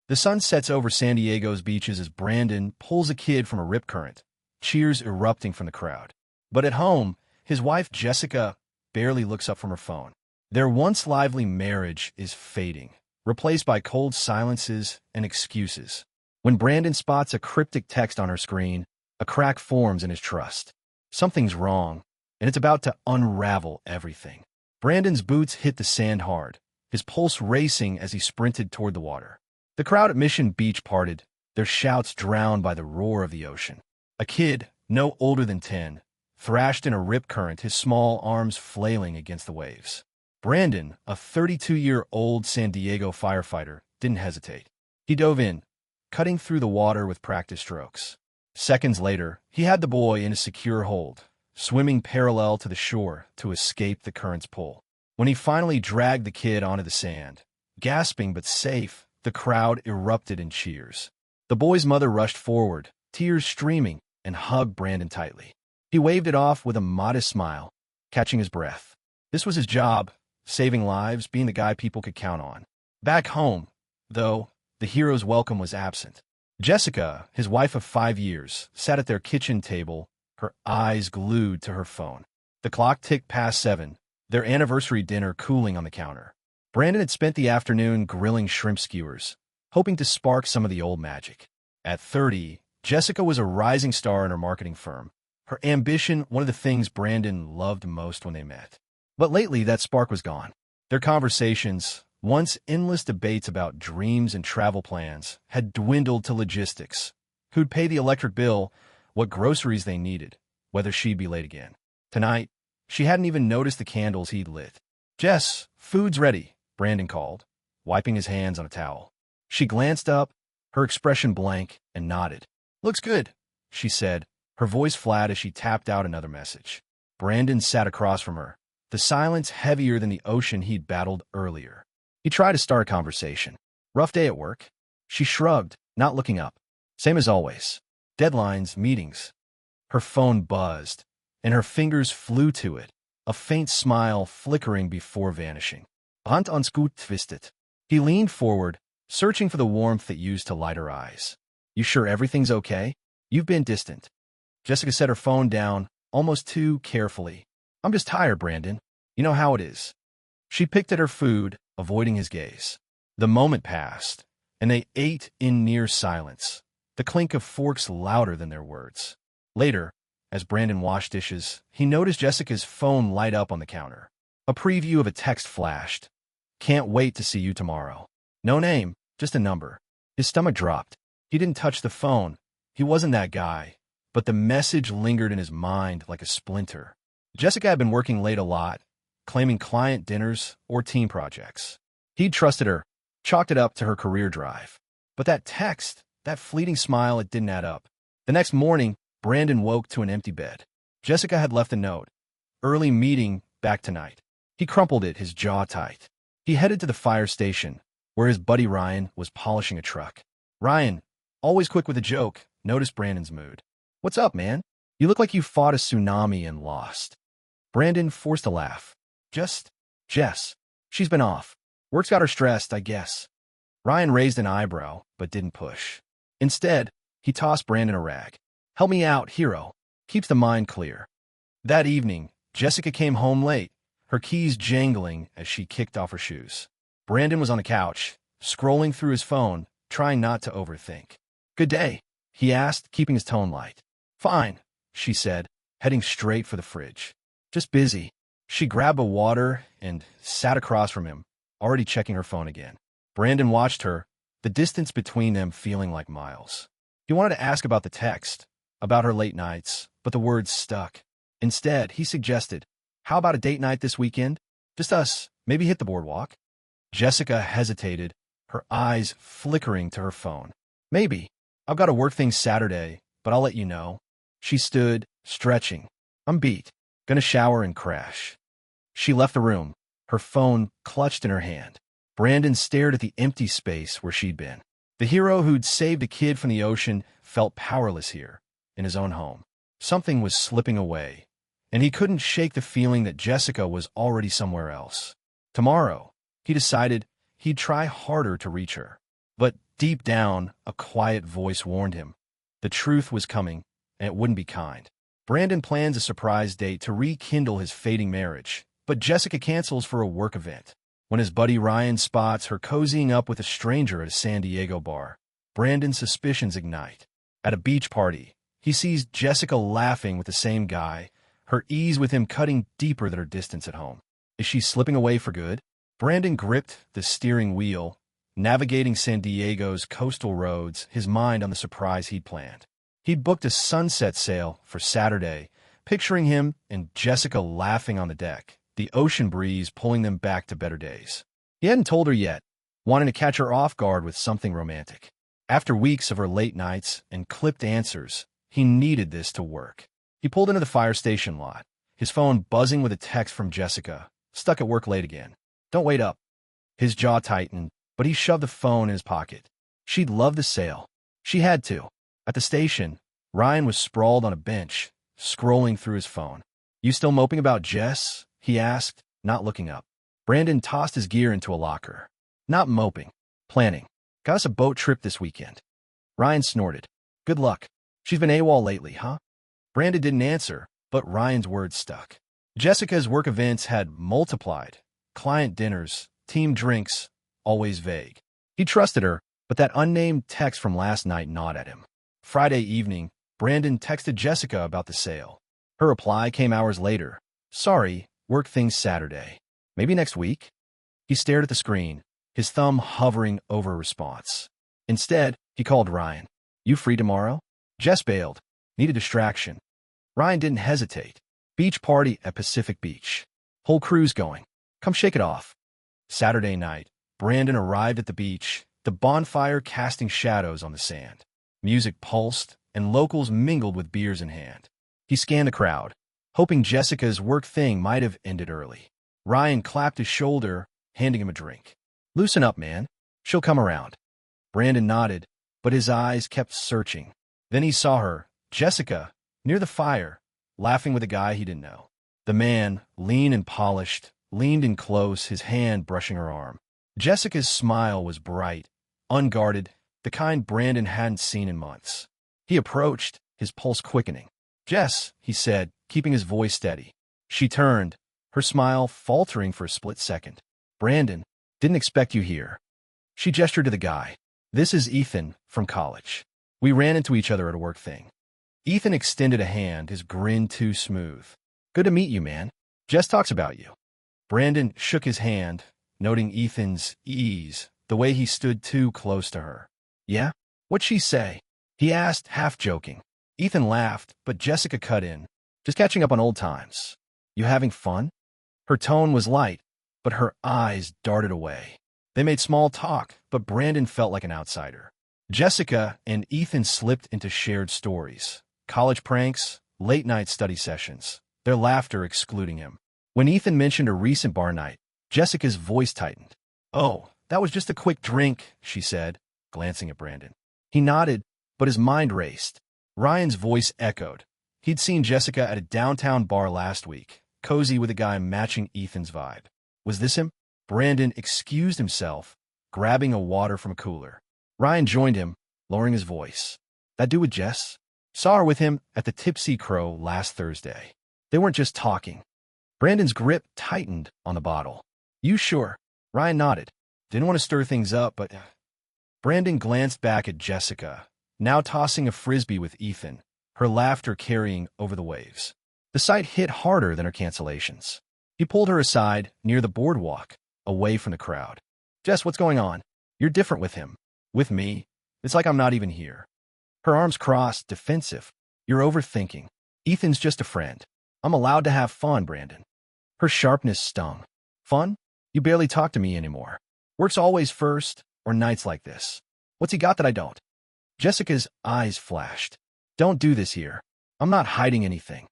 The sun sets over San Diego's beaches as Brandon pulls a kid from a rip current, cheers erupting from the crowd. But at home, his wife Jessica barely looks up from her phone. Their once lively marriage is fading, replaced by cold silences and excuses. When Brandon spots a cryptic text on her screen, a crack forms in his trust. Something's wrong, and it's about to unravel everything. Brandon's boots hit the sand hard, his pulse racing as he sprinted toward the water. The crowd at Mission Beach parted, their shouts drowned by the roar of the ocean. A kid, no older than 10, thrashed in a rip current, his small arms flailing against the waves. Brandon, a 32-year-old San Diego firefighter, didn't hesitate. He dove in, cutting through the water with practice strokes. Seconds later, he had the boy in a secure hold, swimming parallel to the shore to escape the current's pull. When he finally dragged the kid onto the sand, gasping but safe, the crowd erupted in cheers. The boy's mother rushed forward, tears streaming, and hugged Brandon tightly. He waved it off with a modest smile, catching his breath. This was his job, saving lives, being the guy people could count on. Back home, though, the hero's welcome was absent. Jessica, his wife of 5 years, sat at their kitchen table, her eyes glued to her phone. The clock ticked past 7, their anniversary dinner cooling on the counter. Brandon had spent the afternoon grilling shrimp skewers, hoping to spark some of the old magic. At 30, Jessica was a rising star in her marketing firm. Her ambition, one of the things Brandon loved most when they met. But lately, that spark was gone. Their conversations, once endless debates about dreams and travel plans, had dwindled to logistics. Who'd pay the electric bill, what groceries they needed, whether she'd be late again. Tonight, she hadn't even noticed the candles he'd lit. "Jess, food's ready," Brandon called, wiping his hands on a towel. She glanced up, her expression blank, and nodded. "Looks good," she said, her voice flat as she tapped out another message. Brandon sat across from her, the silence heavier than the ocean he'd battled earlier. He tried to start a conversation. "Rough day at work?" She shrugged, not looking up. "Same as always. Deadlines, meetings." Her phone buzzed, and her fingers flew to it, a faint smile flickering before vanishing. "Hand ans gut twisted." He leaned forward, searching for the warmth that used to light her eyes. "You sure everything's okay? You've been distant." Jessica set her phone down, almost too carefully. "I'm just tired, Brandon. You know how it is." She picked at her food, avoiding his gaze. The moment passed, and they ate in near silence, the clink of forks louder than their words. Later, as Brandon washed dishes, he noticed Jessica's phone light up on the counter. A preview of a text flashed. "Can't wait to see you tomorrow." No name, just a number. His stomach dropped. He didn't touch the phone. He wasn't that guy. But the message lingered in his mind like a splinter. Jessica had been working late a lot, claiming client dinners or team projects. He'd trusted her, chalked it up to her career drive. But that text, that fleeting smile, it didn't add up. The next morning, Brandon woke to an empty bed. Jessica had left a note. "Early meeting, back tonight." He crumpled it, his jaw tight. He headed to the fire station, where his buddy Ryan was polishing a truck. Ryan, always quick with a joke, noticed Brandon's mood. "What's up, man? You look like you fought a tsunami and lost." Brandon forced a laugh. "Just Jess. She's been off. Work's got her stressed, I guess." Ryan raised an eyebrow, but didn't push. Instead, he tossed Brandon a rag. "Help me out, hero. Keeps the mind clear." That evening, Jessica came home late, her keys jangling as she kicked off her shoes. Brandon was on the couch, scrolling through his phone, trying not to overthink. "Good day?" he asked, keeping his tone light. "Fine," she said, heading straight for the fridge. "Just busy." She grabbed a water and sat across from him, already checking her phone again. Brandon watched her, the distance between them feeling like miles. He wanted to ask about the text, about her late nights, but the words stuck. Instead, he suggested, "How about a date night this weekend? Just us, maybe hit the boardwalk?" Jessica hesitated, her eyes flickering to her phone. "Maybe. I've got to work things Saturday, but I'll let you know." She stood, stretching. "I'm beat. Gonna shower and crash." She left the room, her phone clutched in her hand. Brandon stared at the empty space where she'd been. The hero who'd saved a kid from the ocean felt powerless here, in his own home. Something was slipping away, and he couldn't shake the feeling that Jessica was already somewhere else. Tomorrow, he decided he'd try harder to reach her. But Deep down, a quiet voice warned him. The truth was coming, and it wouldn't be kind. Brandon plans a surprise date to rekindle his fading marriage, but Jessica cancels for a work event. When his buddy Ryan spots her cozying up with a stranger at a San Diego bar, Brandon's suspicions ignite. At a beach party, he sees Jessica laughing with the same guy, her ease with him cutting deeper than her distance at home. Is she slipping away for good? Brandon gripped the steering wheel, navigating San Diego's coastal roads, his mind on the surprise he'd planned. He'd booked a sunset sail for Saturday, picturing him and Jessica laughing on the deck, the ocean breeze pulling them back to better days. He hadn't told her yet, wanting to catch her off guard with something romantic. After weeks of her late nights and clipped answers, he needed this to work. He pulled into the fire station lot, his phone buzzing with a text from Jessica, stuck at work late again. Don't wait up. His jaw tightened, but he shoved the phone in his pocket. She'd love the sail. She had to. At the station, Ryan was sprawled on a bench, scrolling through his phone. You still moping about Jess? He asked, not looking up. Brandon tossed his gear into a locker. Not moping. Planning. Got us a boat trip this weekend. Ryan snorted. Good luck. She's been AWOL lately, huh? Brandon didn't answer, but Ryan's words stuck. Jessica's work events had multiplied. Client dinners, team drinks, always vague. He trusted her, but that unnamed text from last night gnawed at him. Friday evening, Brandon texted Jessica about the sale. Her reply came hours later. Sorry, work things Saturday. Maybe next week? He stared at the screen, his thumb hovering over a response. Instead, he called Ryan. You free tomorrow? Jess bailed. Need a distraction. Ryan didn't hesitate. Beach party at Pacific Beach. Whole crew's going. Come shake it off. Saturday night, Brandon arrived at the beach, the bonfire casting shadows on the sand. Music pulsed, and locals mingled with beers in hand. He scanned the crowd, hoping Jessica's work thing might have ended early. Ryan clapped his shoulder, handing him a drink. Loosen up, man. She'll come around. Brandon nodded, but his eyes kept searching. Then he saw her, Jessica, near the fire, laughing with a guy he didn't know. The man, lean and polished, leaned in close, his hand brushing her arm. Jessica's smile was bright, unguarded, the kind Brandon hadn't seen in months. He approached, his pulse quickening. Jess, he said, keeping his voice steady. She turned, her smile faltering for a split second. Brandon, didn't expect you here. She gestured to the guy. This is Ethan, from college. We ran into each other at a work thing. Ethan extended a hand, his grin too smooth. Good to meet you, man. Jess talks about you. Brandon shook his hand, noting Ethan's ease, the way he stood too close to her. Yeah? What'd she say? He asked, half joking. Ethan laughed, but Jessica cut in. Just catching up on old times. You having fun? Her tone was light, but her eyes darted away. They made small talk, but Brandon felt like an outsider. Jessica and Ethan slipped into shared stories. College pranks, late-night study sessions, their laughter excluding him. When Ethan mentioned a recent bar night, Jessica's voice tightened. Oh, that was just a quick drink, she said, glancing at Brandon. He nodded, but his mind raced. Ryan's voice echoed. He'd seen Jessica at a downtown bar last week, cozy with a guy matching Ethan's vibe. Was this him? Brandon excused himself, grabbing a water from a cooler. Ryan joined him, lowering his voice. That dude with Jess? Saw her with him at the Tipsy Crow last Thursday. They weren't just talking. Brandon's grip tightened on the bottle. You sure? Ryan nodded. Didn't want to stir things up, but... Brandon glanced back at Jessica, now tossing a frisbee with Ethan, her laughter carrying over the waves. The sight hit harder than her cancellations. He pulled her aside, near the boardwalk, away from the crowd. Jess, what's going on? You're different with him. With me, it's like I'm not even here. Her arms crossed, defensive. You're overthinking. Ethan's just a friend. I'm allowed to have fun, Brandon. Her sharpness stung. Fun? You barely talk to me anymore. Work's always first, or nights like this. What's he got that I don't? Jessica's eyes flashed. Don't do this here. I'm not hiding anything.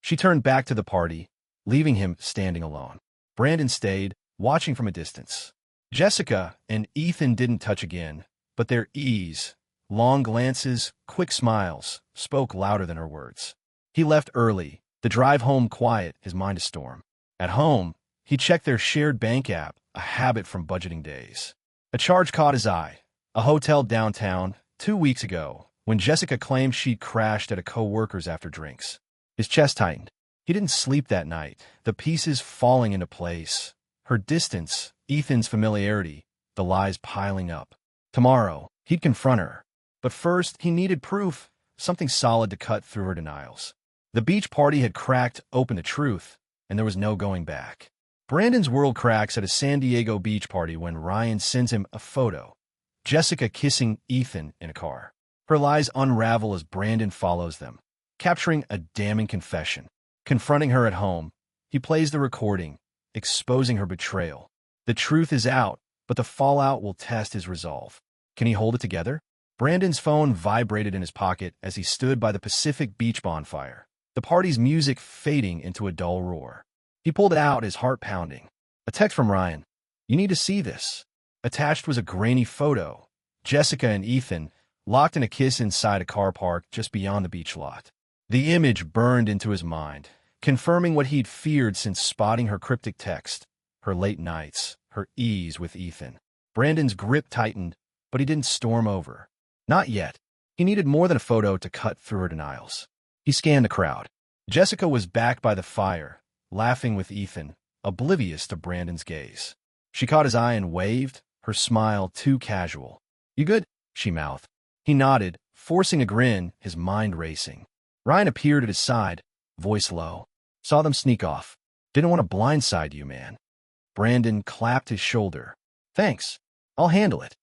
She turned back to the party, leaving him standing alone. Brandon stayed, watching from a distance. Jessica and Ethan didn't touch again, but their ease, long glances, quick smiles, spoke louder than her words. He left early, the drive home quiet, his mind a storm. At home, he checked their shared bank app, a habit from budgeting days. A charge caught his eye, A hotel downtown, 2 weeks ago, when Jessica claimed she'd crashed at a co-worker's after drinks. His chest tightened. He didn't sleep that night, the pieces falling into place. Her distance, Ethan's familiarity, the lies piling up. Tomorrow, he'd confront her. But first, he needed proof, something solid to cut through her denials. The beach party had cracked open the truth, and there was no going back. Brandon's world cracks at a San Diego beach party when Ryan sends him a photo. Jessica kissing Ethan in a car. Her lies unravel as Brandon follows them, capturing a damning confession. Confronting her at home, he plays the recording, exposing her betrayal. The truth is out, but the fallout will test his resolve. Can he hold it together? Brandon's phone vibrated in his pocket as he stood by the Pacific Beach bonfire, the party's music fading into a dull roar. He pulled it out, his heart pounding. A text from Ryan. "You need to see this." Attached was a grainy photo. Jessica and Ethan, locked in a kiss inside a car park just beyond the beach lot. The image burned into his mind, confirming what he'd feared since spotting her cryptic text, her late nights, her ease with Ethan. Brandon's grip tightened, but he didn't storm over. Not yet. He needed more than a photo to cut through her denials. He scanned the crowd. Jessica was back by the fire, laughing with Ethan, oblivious to Brandon's gaze. She caught his eye and waved, her smile too casual. "You good?" she mouthed. He nodded, forcing a grin, his mind racing. Ryan appeared at his side, voice low. "Saw them sneak off. Didn't want to blindside you, man." Brandon clapped his shoulder. "Thanks. I'll handle it."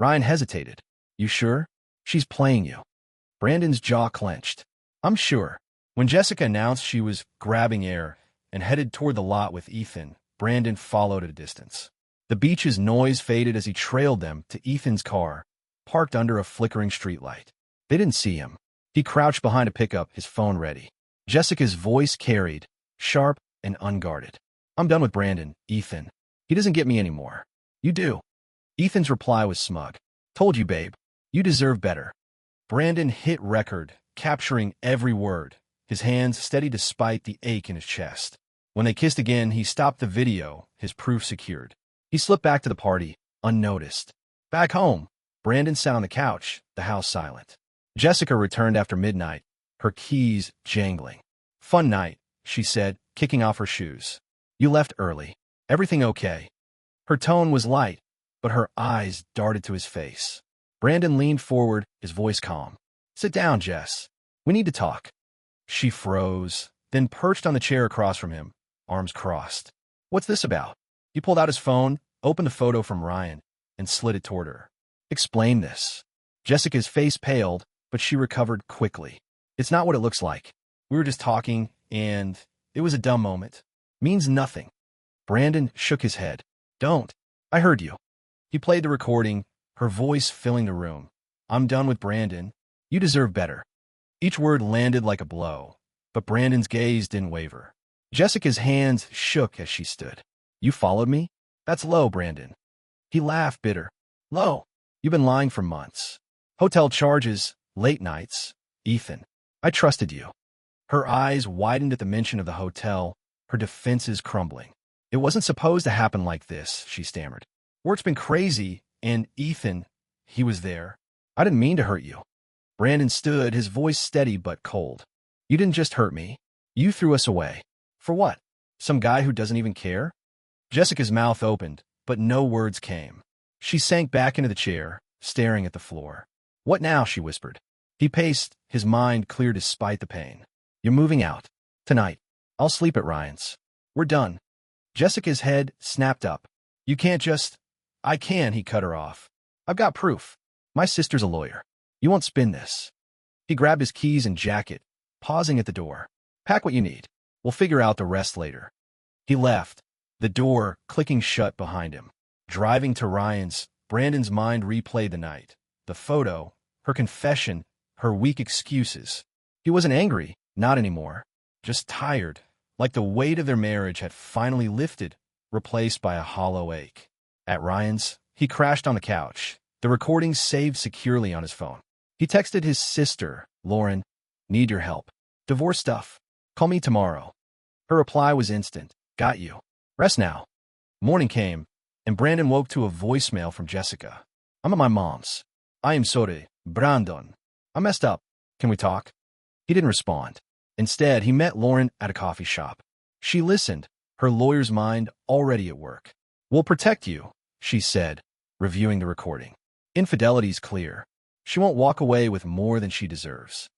Ryan hesitated. "You sure? She's playing you." Brandon's jaw clenched. "I'm sure." When Jessica announced she was grabbing air and headed toward the lot with Ethan, Brandon followed at a distance. The beach's noise faded as he trailed them to Ethan's car, parked under a flickering streetlight. They didn't see him. He crouched behind a pickup, his phone ready. Jessica's voice carried, sharp and unguarded. "I'm done with Brandon, Ethan. He doesn't get me anymore. You do." Ethan's reply was smug. "Told you, babe. You deserve better." Brandon hit record, capturing every word, his hands steady despite the ache in his chest. When they kissed again, he stopped the video, his proof secured. He slipped back to the party, unnoticed. Back home, Brandon sat on the couch, the house silent. Jessica returned after midnight, her keys jangling. "Fun night," she said, kicking off her shoes. "You left early. Everything okay?" Her tone was light, but her eyes darted to his face. Brandon leaned forward, his voice calm. "Sit down, Jess. We need to talk." She froze, then perched on the chair across from him, arms crossed. "What's this about?" He pulled out his phone, opened a photo from Ryan, and slid it toward her. "Explain this." Jessica's face paled, but she recovered quickly. "It's not what it looks like. We were just talking, and it was a dumb moment. Means nothing." Brandon shook his head. "Don't. I heard you." He played the recording, her voice filling the room. "I'm done with Brandon. You deserve better." Each word landed like a blow, but Brandon's gaze didn't waver. Jessica's hands shook as she stood. "You followed me? That's low, Brandon." He laughed bitter. "Low? You've been lying for months. Hotel charges, late nights. Ethan, I trusted you." Her eyes widened at the mention of the hotel, her defenses crumbling. "It wasn't supposed to happen like this," she stammered. "Work's been crazy, and Ethan, he was there. I didn't mean to hurt you." Brandon stood, his voice steady but cold. "You didn't just hurt me. You threw us away. For what? Some guy who doesn't even care?" Jessica's mouth opened, but no words came. She sank back into the chair, staring at the floor. "What now?" she whispered. He paced, his mind clear despite the pain. "You're moving out. Tonight. I'll sleep at Ryan's. We're done." Jessica's head snapped up. "You can't just—" "I can," he cut her off. "I've got proof. My sister's a lawyer. You won't spin this." He grabbed his keys and jacket, pausing at the door. "Pack what you need. We'll figure out the rest later." He left, the door clicking shut behind him. Driving to Ryan's, Brandon's mind replayed the night. The photo, her confession, her weak excuses. He wasn't angry, not anymore. Just tired, like the weight of their marriage had finally lifted, replaced by a hollow ache. At Ryan's, he crashed on the couch, the recording saved securely on his phone. He texted his sister, "Lauren, need your help. Divorce stuff. Call me tomorrow." Her reply was instant. "Got you. Rest now." Morning came, and Brandon woke to a voicemail from Jessica. I'm at my mom's. I am sorry, Brandon. I messed up. Can we talk? He didn't respond. Instead, he met Lauren at a coffee shop. She listened, her lawyer's mind already at work. We'll protect you, she said, reviewing the recording. Infidelity's clear. She won't walk away with more than she deserves.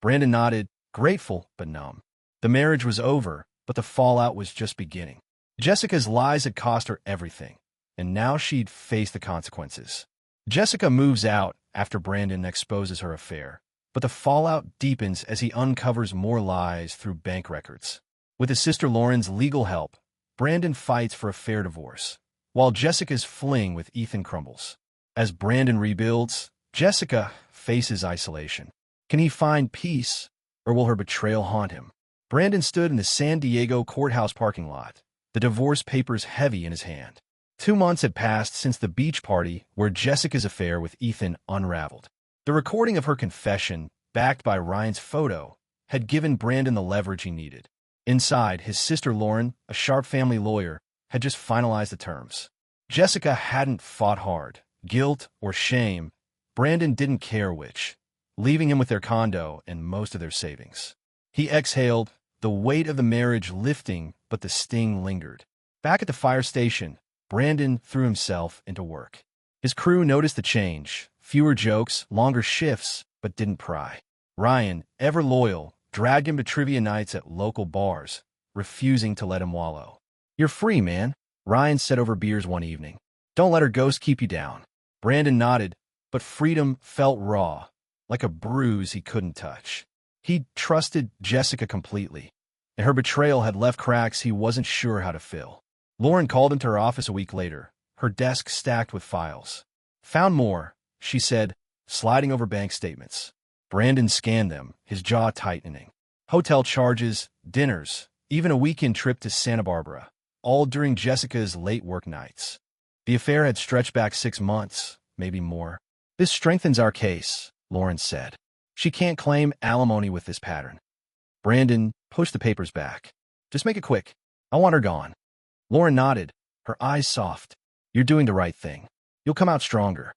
Brandon nodded, grateful but numb. The marriage was over, but the fallout was just beginning. Jessica's lies had cost her everything, and now she'd face the consequences. Jessica moves out after Brandon exposes her affair, but the fallout deepens as he uncovers more lies through bank records. With his sister Lauren's legal help, Brandon fights for a fair divorce, while Jessica's fling with Ethan crumbles. As Brandon rebuilds, Jessica faces isolation. Can he find peace, or will her betrayal haunt him? Brandon stood in the San Diego courthouse parking lot, the divorce papers heavy in his hand. 2 months had passed since the beach party where Jessica's affair with Ethan unraveled. The recording of her confession, backed by Ryan's photo, had given Brandon the leverage he needed. Inside, his sister Lauren, a sharp family lawyer, had just finalized the terms. Jessica hadn't fought hard. Guilt or shame, Brandon didn't care which, leaving him with their condo and most of their savings. He exhaled, the weight of the marriage lifting, but the sting lingered. Back at the fire station, Brandon threw himself into work. His crew noticed the change, fewer jokes, longer shifts, but didn't pry. Ryan, ever loyal, dragged him to trivia nights at local bars, refusing to let him wallow. You're free, man, Ryan said over beers one evening. Don't let her ghost keep you down. Brandon nodded, but freedom felt raw, like a bruise he couldn't touch. He trusted Jessica completely, and her betrayal had left cracks he wasn't sure how to fill. Lauren called him to her office a week later, her desk stacked with files. Found more, she said, sliding over bank statements. Brandon scanned them, his jaw tightening. Hotel charges, dinners, even a weekend trip to Santa Barbara, all during Jessica's late work nights. The affair had stretched back 6 months, maybe more. This strengthens our case, Lauren said. She can't claim alimony with this pattern. Brandon pushed the papers back. Just make it quick. I want her gone. Lauren nodded, her eyes soft. You're doing the right thing. You'll come out stronger.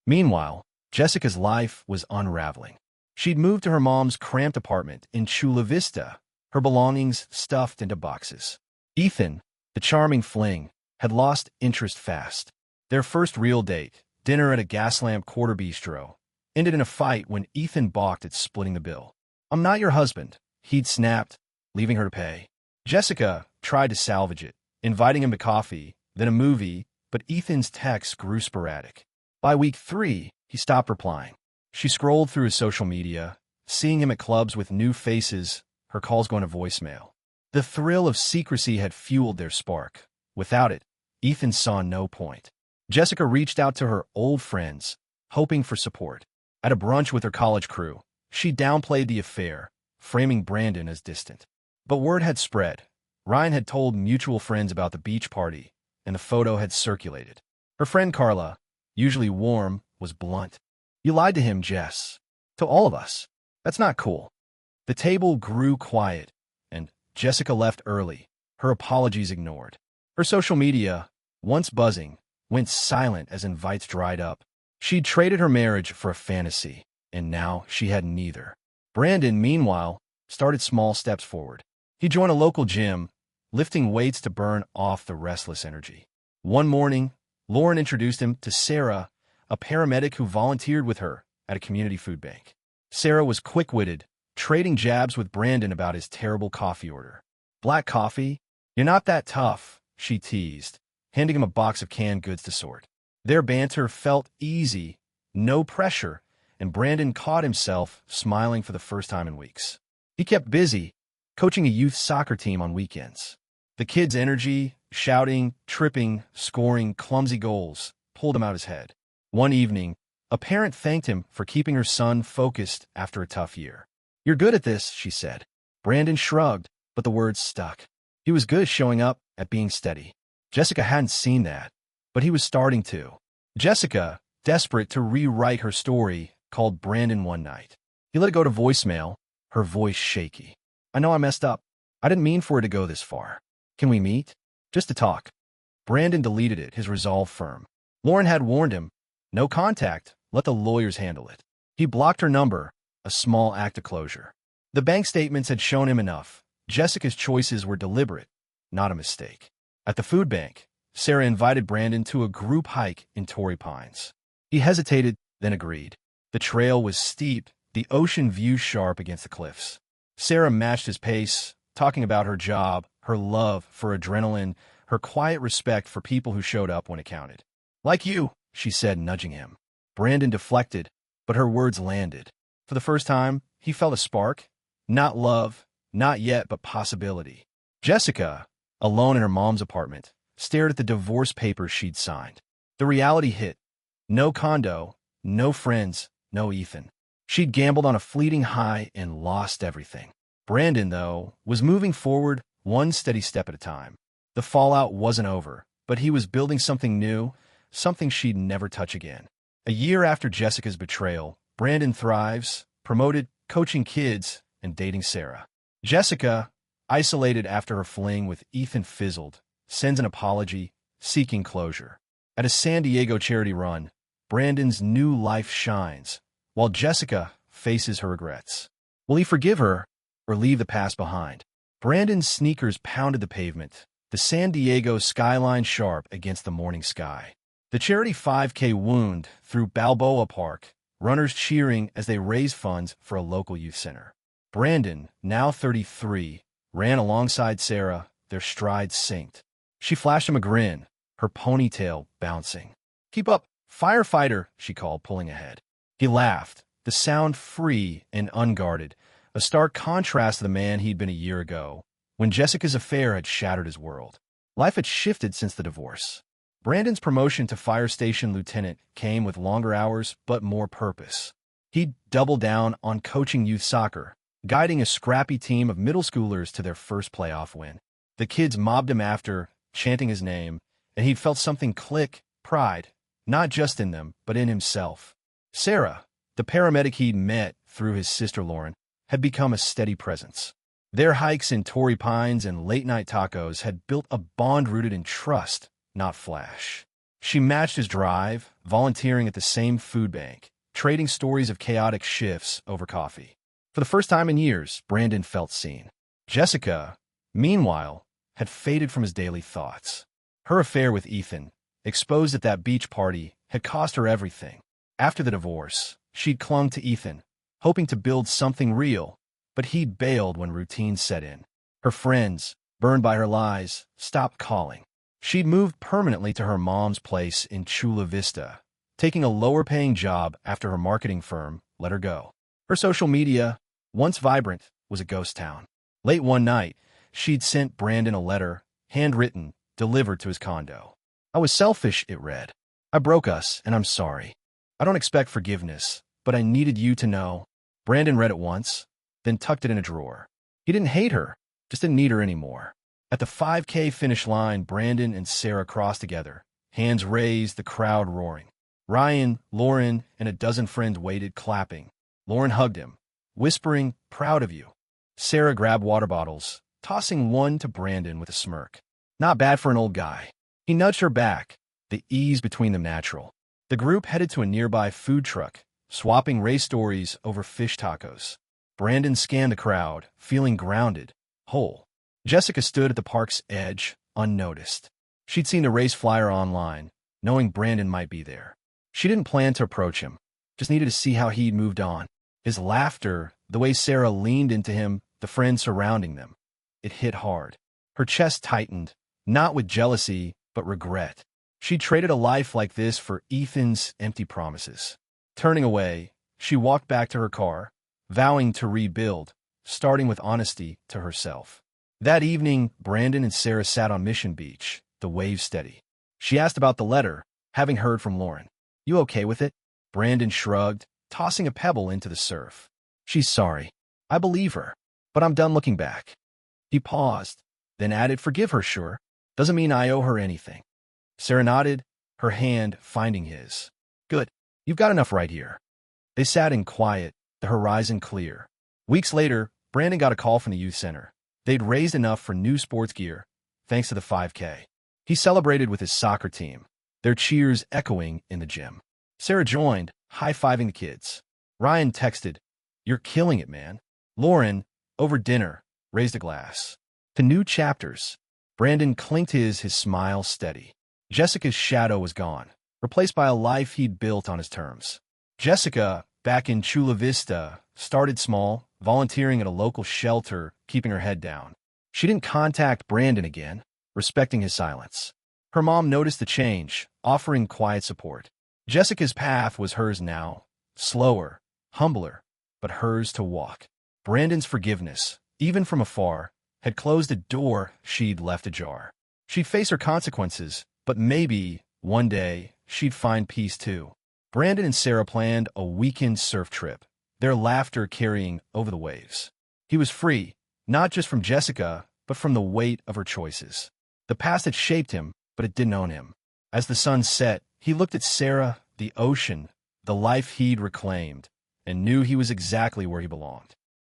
Meanwhile, Jessica's life was unraveling. She'd moved to her mom's cramped apartment in Chula Vista, her belongings stuffed into boxes. Ethan, the charming fling, had lost interest fast. Their first real date, dinner at a Gaslamp Quarter Bistro, ended in a fight when Ethan balked at splitting the bill. I'm not your husband, he'd snapped, leaving her to pay. Jessica tried to salvage it, inviting him to coffee, then a movie, but Ethan's texts grew sporadic. By week 3, he stopped replying. She scrolled through his social media, seeing him at clubs with new faces, her calls going to voicemail. The thrill of secrecy had fueled their spark. Without it, Ethan saw no point. Jessica reached out to her old friends, hoping for support. At a brunch with her college crew, she downplayed the affair, framing Brandon as distant. But word had spread. Ryan had told mutual friends about the beach party, and the photo had circulated. Her friend Carla, usually warm, was blunt. You lied to him, Jess. To all of us. That's not cool. The table grew quiet, and Jessica left early, her apologies ignored. Her social media, once buzzing, went silent as invites dried up. She'd traded her marriage for a fantasy, and now she had neither. Brandon, meanwhile, started small steps forward. He joined a local gym, lifting weights to burn off the restless energy. One morning, Lauren introduced him to Sarah, a paramedic who volunteered with her at a community food bank. Sarah was quick-witted, trading jabs with Brandon about his terrible coffee order. Black coffee? You're not that tough, she teased, handing him a box of canned goods to sort. Their banter felt easy, no pressure, and Brandon caught himself smiling for the first time in weeks. He kept busy, coaching a youth soccer team on weekends. The kids' energy, shouting, tripping, scoring clumsy goals, pulled him out his head. One evening, a parent thanked him for keeping her son focused after a tough year. You're good at this, she said. Brandon shrugged, but the words stuck. He was good showing up at being steady. Jessica hadn't seen that, but he was starting to. Jessica, desperate to rewrite her story, called Brandon one night. He let it go to voicemail, her voice shaky. I know I messed up. I didn't mean for it to go this far. Can we meet? Just to talk. Brandon deleted it, his resolve firm. Lauren had warned him, No contact. Let the lawyers handle it. He blocked her number, a small act of closure. The bank statements had shown him enough. Jessica's choices were deliberate, not a mistake. At the food bank, Sarah invited Brandon to a group hike in Torrey Pines. He hesitated, then agreed. The trail was steep, the ocean view sharp against the cliffs. Sarah matched his pace, talking about her job, her love for adrenaline, her quiet respect for people who showed up when it counted. Like you, she said, nudging him. Brandon deflected, but her words landed. For the first time, he felt a spark. Not love, not yet, but possibility. Jessica, alone in her mom's apartment, stared at the divorce papers she'd signed. The reality hit. No condo, no friends, no Ethan. She'd gambled on a fleeting high and lost everything. Brandon, though, was moving forward one steady step at a time. The fallout wasn't over, but he was building something new, something she'd never touch again. A year after Jessica's betrayal, Brandon thrives, promoted, coaching kids, and dating Sarah. Jessica, isolated after her fling with Ethan, fizzled, sends an apology, seeking closure. At a San Diego charity run, Brandon's new life shines, while Jessica faces her regrets. Will he forgive her or leave the past behind? Brandon's sneakers pounded the pavement, the San Diego skyline sharp against the morning sky. The charity 5K wound through Balboa Park, runners cheering as they raised funds for a local youth center. Brandon, now 33, ran alongside Sarah, their strides synced. She flashed him a grin, her ponytail bouncing. "Keep up, firefighter," she called, pulling ahead. He laughed, the sound free and unguarded, a stark contrast to the man he'd been a year ago, when Jessica's affair had shattered his world. Life had shifted since the divorce. Brandon's promotion to fire station lieutenant came with longer hours but more purpose. He'd doubled down on coaching youth soccer, guiding a scrappy team of middle schoolers to their first playoff win. The kids mobbed him after, chanting his name, and he'd felt something click, pride, not just in them, but in himself. Sarah, the paramedic he'd met through his sister Lauren, had become a steady presence. Their hikes in Torrey Pines and late-night tacos had built a bond rooted in trust, not flash. She matched his drive, volunteering at the same food bank, trading stories of chaotic shifts over coffee. For the first time in years, Brandon felt seen. Jessica, meanwhile, had faded from his daily thoughts. Her affair with Ethan, exposed at that beach party, had cost her everything. After the divorce, she'd clung to Ethan, hoping to build something real, but he'd bailed when routine set in. Her friends, burned by her lies, stopped calling. She'd moved permanently to her mom's place in Chula Vista, taking a lower-paying job after her marketing firm let her go. Her social media, once vibrant, was a ghost town. Late one night, she'd sent Brandon a letter, handwritten, delivered to his condo. "I was selfish," it read. "I broke us, and I'm sorry. I don't expect forgiveness, but I needed you to know." Brandon read it once, then tucked it in a drawer. He didn't hate her, just didn't need her anymore. At the 5K finish line, Brandon and Sarah crossed together, hands raised, the crowd roaring. Ryan, Lauren, and a dozen friends waited, clapping. Lauren hugged him, whispering, "Proud of you." Sarah grabbed water bottles, tossing one to Brandon with a smirk. Not bad for an old guy. He nudged her back, the ease between them natural. The group headed to a nearby food truck, swapping race stories over fish tacos. Brandon scanned the crowd, feeling grounded, whole. Jessica stood at the park's edge, unnoticed. She'd seen the race flyer online, knowing Brandon might be there. She didn't plan to approach him, just needed to see how he'd moved on. His laughter, the way Sarah leaned into him, the friends surrounding them. It hit hard. Her chest tightened, not with jealousy, but regret. She traded a life like this for Ethan's empty promises. Turning away, she walked back to her car, vowing to rebuild, starting with honesty to herself. That evening, Brandon and Sarah sat on Mission Beach, the waves steady. She asked about the letter, having heard from Lauren. "You okay with it?" Brandon shrugged, tossing a pebble into the surf. "She's sorry. I believe her, but I'm done looking back." He paused, then added, "Forgive her, sure. Doesn't mean I owe her anything." Sarah nodded, her hand finding his. "Good. You've got enough right here." They sat in quiet, the horizon clear. Weeks later, Brandon got a call from the youth center. They'd raised enough for new sports gear, thanks to the 5K. He celebrated with his soccer team, their cheers echoing in the gym. Sarah joined, high-fiving the kids. Ryan texted, "You're killing it, man." Lauren, over dinner, raised a glass. To new chapters. Brandon clinked his smile steady. Jessica's shadow was gone, replaced by a life he'd built on his terms. Jessica, back in Chula Vista, started small, volunteering at a local shelter, keeping her head down. She didn't contact Brandon again, respecting his silence. Her mom noticed the change, offering quiet support. Jessica's path was hers now, slower, humbler, but hers to walk. Brandon's forgiveness, even from afar, had closed a door she'd left ajar. She'd face her consequences, but maybe, one day, she'd find peace too. Brandon and Sarah planned a weekend surf trip, their laughter carrying over the waves. He was free, not just from Jessica, but from the weight of her choices. The past had shaped him, but it didn't own him. As the sun set, he looked at Sarah, the ocean, the life he'd reclaimed, and knew he was exactly where he belonged.